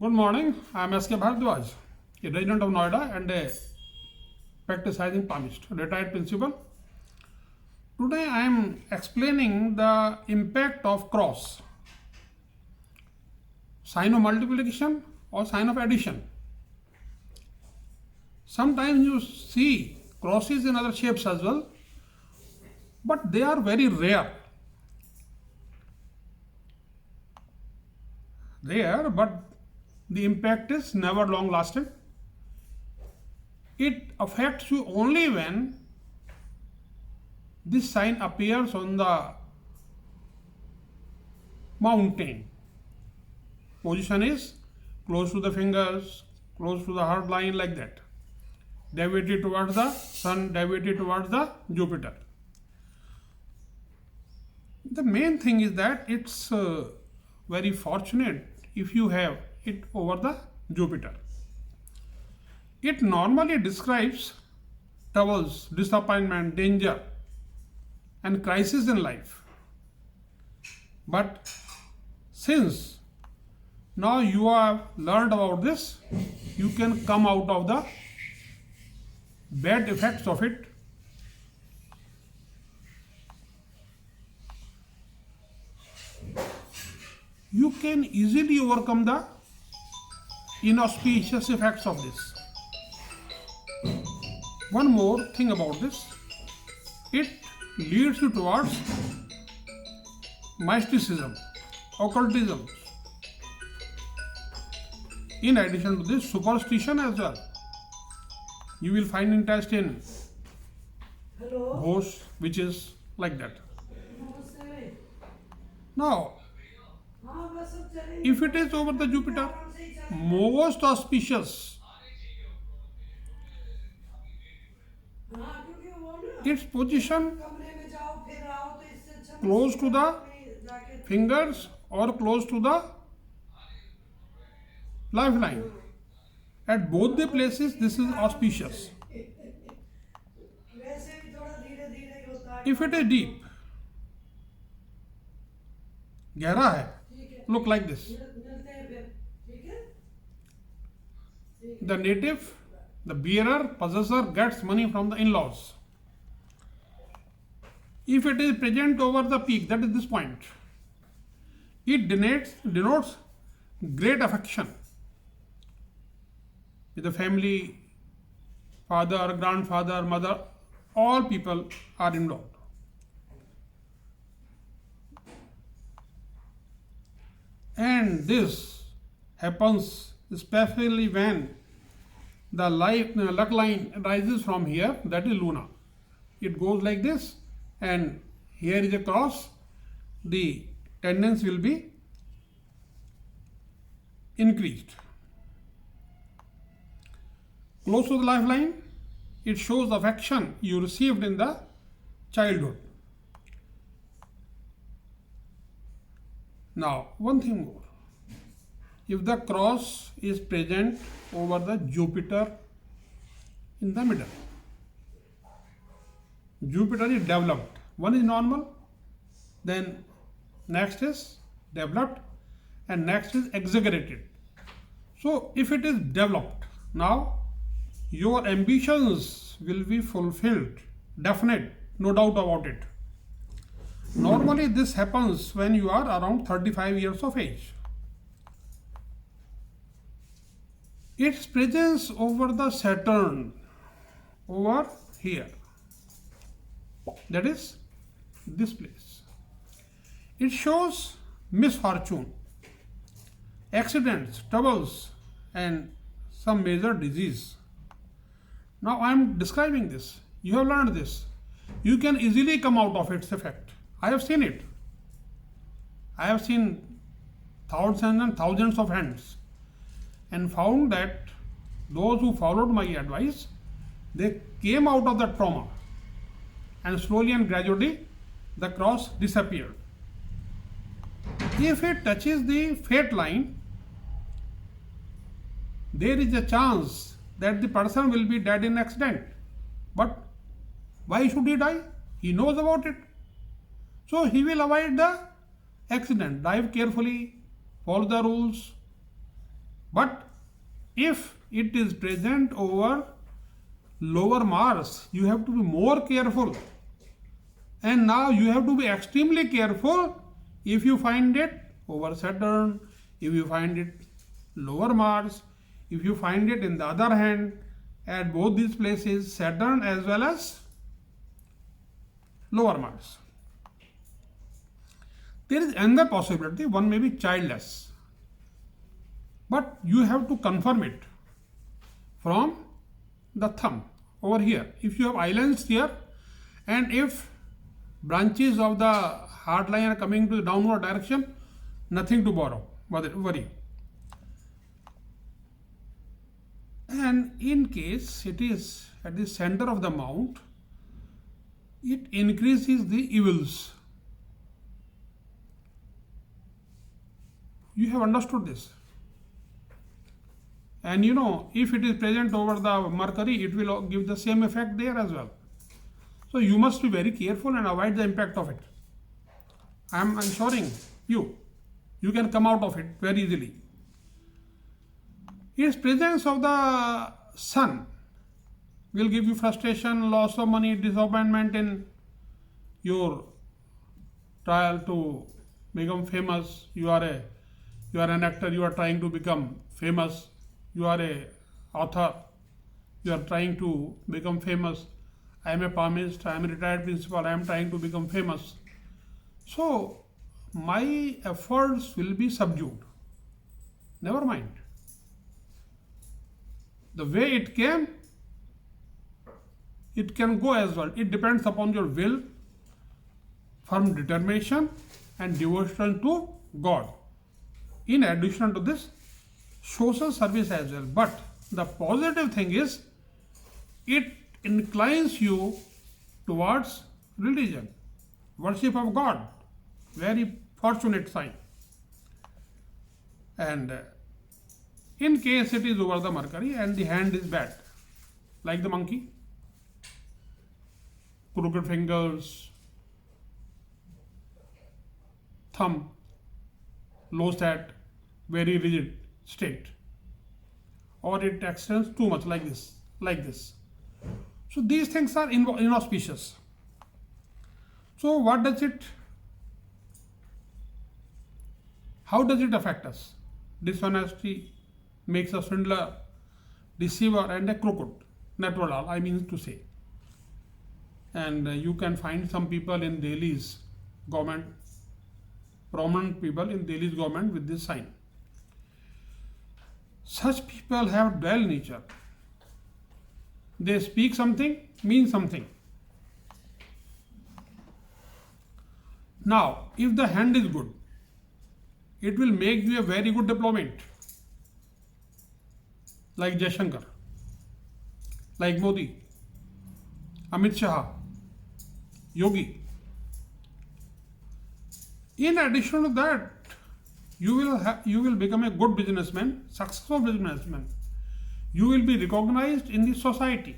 Good morning. I am S.K. Bharadwaj, a resident of Noida and a practicing palmist, retired principal. Today I am explaining the impact of cross, sign of multiplication or sign of addition. Sometimes you see crosses in other shapes as well, but they are very rare. But the impact is never long lasting. It affects you only when this sign appears on the mountain. Position is close to the fingers, close to the heart line, like that. Deviated towards the sun, deviated towards the Jupiter. The main thing is that it's very fortunate if you have it over the Jupiter. It normally describes troubles, disappointment, danger, and crisis in life. But since now you have learned about this, you can come out of the bad effects of it. You can easily overcome the inauspicious effects of this. One more thing about this, it leads you towards mysticism, occultism. In addition to this, superstition as well. You will find interest in ghosts, witches, like that. Now, if it is over the Jupiter, most auspicious, its position close to the fingers or close to the lifeline. At both the places, this is auspicious. If it is deep, गहरा है, look like this. The native, the bearer, possessor gets money from the in-laws. If it is present over the peak, that is this point, it denotes great affection with the family, father, grandfather, mother, all people are involved. And this happens especially when the luck line rises from here, that is Luna. It goes like this, and here is a cross. The tendency will be increased. Close to the lifeline, it shows affection you received in the childhood. Now, one thing more. If the cross is present over the Jupiter in the middle, Jupiter is developed. One is normal, then next is developed, and next is exaggerated. So, if it is developed, now your ambitions will be fulfilled, definite, no doubt about it. Normally this happens when you are around 35 years of age. Its presence over the Saturn, over here, that is this place, it shows misfortune, accidents, troubles, and some major disease. Now I am describing this. You have learned this. You can easily come out of its effect. I have seen it. I have seen thousands and thousands of hands and found that those who followed my advice, they came out of the trauma, and slowly and gradually the cross disappeared. If it touches the fate line, there is a chance that the person will be dead in accident. But why should he die? He knows about it. So he will avoid the accident. Drive carefully, follow the rules, But if it is present over lower Mars, you have to be more careful. And now you have to be extremely careful if you find it over Saturn, if you find it lower Mars, if you find it in the other hand at both these places, Saturn as well as lower Mars. There is another possibility, one may be childless. But you have to confirm it from the thumb over here. If you have islands here, and if branches of the hard line are coming to the downward direction, nothing to worry. And in case it is at the center of the mount, it increases the evils. You have understood this. And you know, if it is present over the Mercury, it will give the same effect there as well. So you must be very careful and avoid the impact of it. I am assuring you, you can come out of it very easily. Its presence of the Sun will give you frustration, loss of money, disappointment in your trial to become famous. You are an actor, you are trying to become famous. You are a author, you are trying to become famous. I am a palmist, I am a retired principal, I am trying to become famous. So my efforts will be subdued. Never mind. The way it came, it can go as well. It depends upon your will, firm determination and devotion to God. In addition to this, social service as well. But the positive thing is, it inclines you towards religion, worship of God. Very fortunate sign. And in case it is over the Mercury and the hand is bad, like the monkey, crooked fingers, thumb, low stat, very rigid state, or it extends too much like this. So these things are inauspicious. So how does it affect us? Dishonesty makes a swindler, deceiver and a crooked. That was all I mean to say. And you can find some people in Delhi's government, prominent people in Delhi's government with this sign. Such people have dual nature. They speak something, mean something. Now, if the hand is good, it will make you a very good diplomat, like Jaishankar, like Modi, Amit Shah, Yogi. In addition to that, you will become a good businessman, successful businessman. You will be recognized in the society.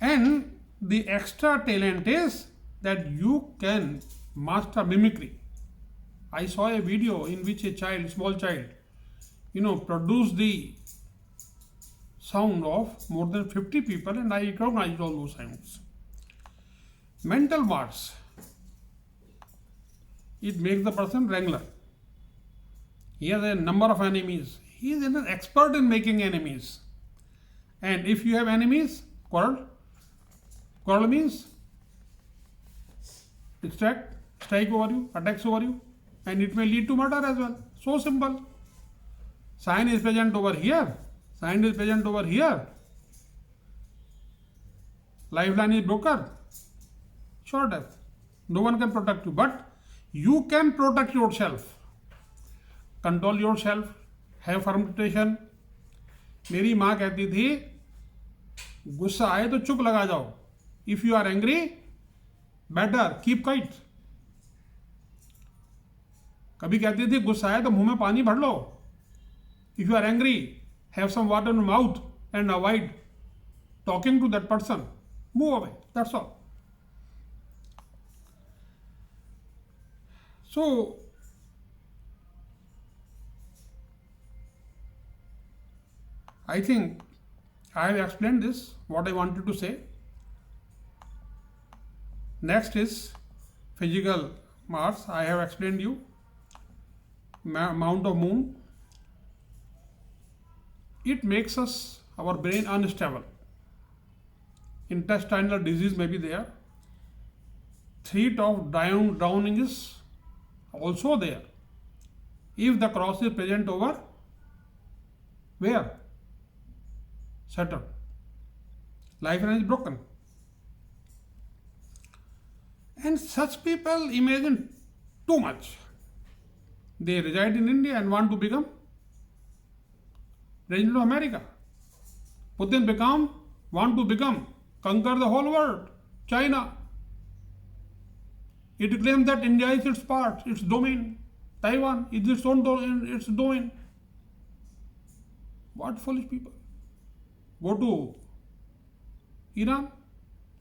And the extra talent is that you can master mimicry. I saw a video in which a small child, produced the sound of more than 50 people, and I recognized all those sounds. Mental Mars, it makes the person wrangler. He has a number of enemies. He is an expert in making enemies. And if you have enemies, quarrel means strike over you, attacks over you, and it may lead to murder as well. So simple. Sign is present over here. Sign is present over here. Lifeline is broken. Sure death. No one can protect you, but you can protect yourself. Control yourself. Have firm determination. मेरी माँ कहती थी, गुस्सा आए तो चुप लगा जाओ. If you are angry, better keep quiet. कभी कहती थी गुस्सा आए तो मुंह में पानी भर लो. If you are angry, have some water in your mouth and avoid talking to that person. Move away. That's all. So I think I have explained this, what I wanted to say. Next is physical Mars. I have explained you. Amount of moon. It makes us, our brain unstable. Intestinal disease may be there. Threat of drowning is also there. If the cross is present over where? Saturn. Lifeline is broken. And such people imagine too much. They reside in India and want to become President of America. Putin want to conquer the whole world. China. It claims that India is its part, its domain. Taiwan is its own its domain. What foolish people. Go to Iran.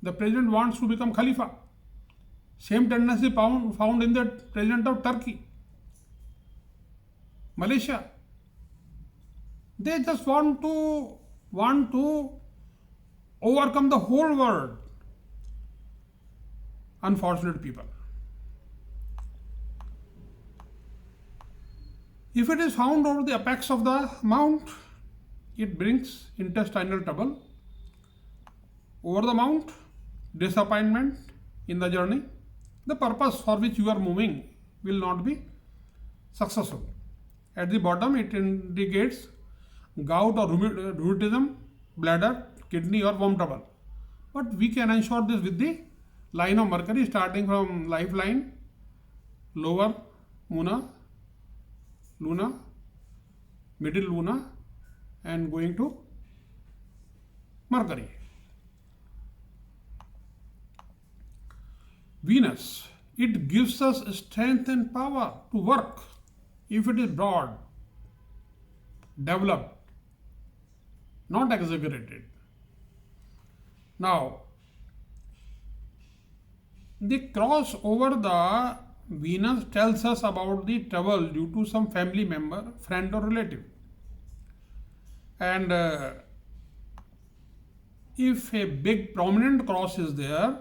The president wants to become Khalifa. Same tendency found in the president of Turkey. Malaysia. They just want to overcome the whole world. Unfortunate people. If it is found over the apex of the mount, it brings intestinal trouble. Over the mount, disappointment in the journey. The purpose for which you are moving will not be successful. At the bottom, it indicates gout or rheumatism, bladder, kidney or womb trouble. But we can ensure this with the line of Mercury starting from lifeline, lower Luna, middle Luna and going to Mercury. Venus, it gives us strength and power to work if it is broad, developed, not exaggerated. Now, the cross over the Venus tells us about the trouble due to some family member, friend or relative. And if a big prominent cross is there,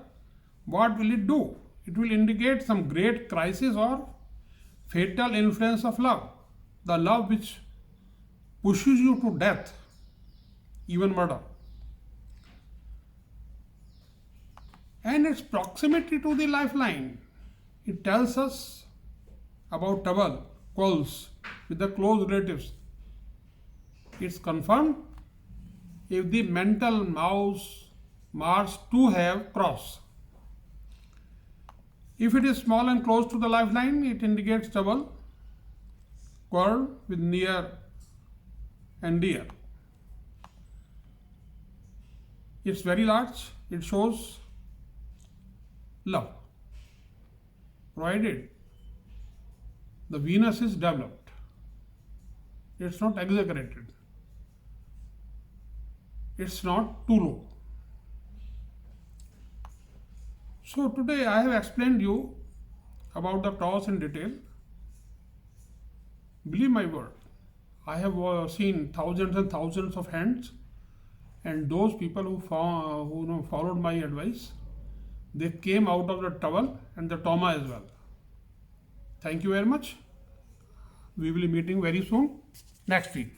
what will it do? It will indicate some great crisis or fatal influence of love. The love which pushes you to death, even murder. And its proximity to the lifeline. It tells us about trouble, quarrels with the close relatives. It's confirmed if the mental Mars too have cross. If it is small and close to the lifeline, it indicates trouble, quarrel with near and dear. It's very large, it shows love, provided the Venus is developed. It's not exaggerated. It's not too low. So today I have explained you about the cross in detail. Believe my word, I have seen thousands and thousands of hands, and those people who followed my advice, they came out of the trouble and the trauma as well. Thank you very much. We will be meeting very soon next week.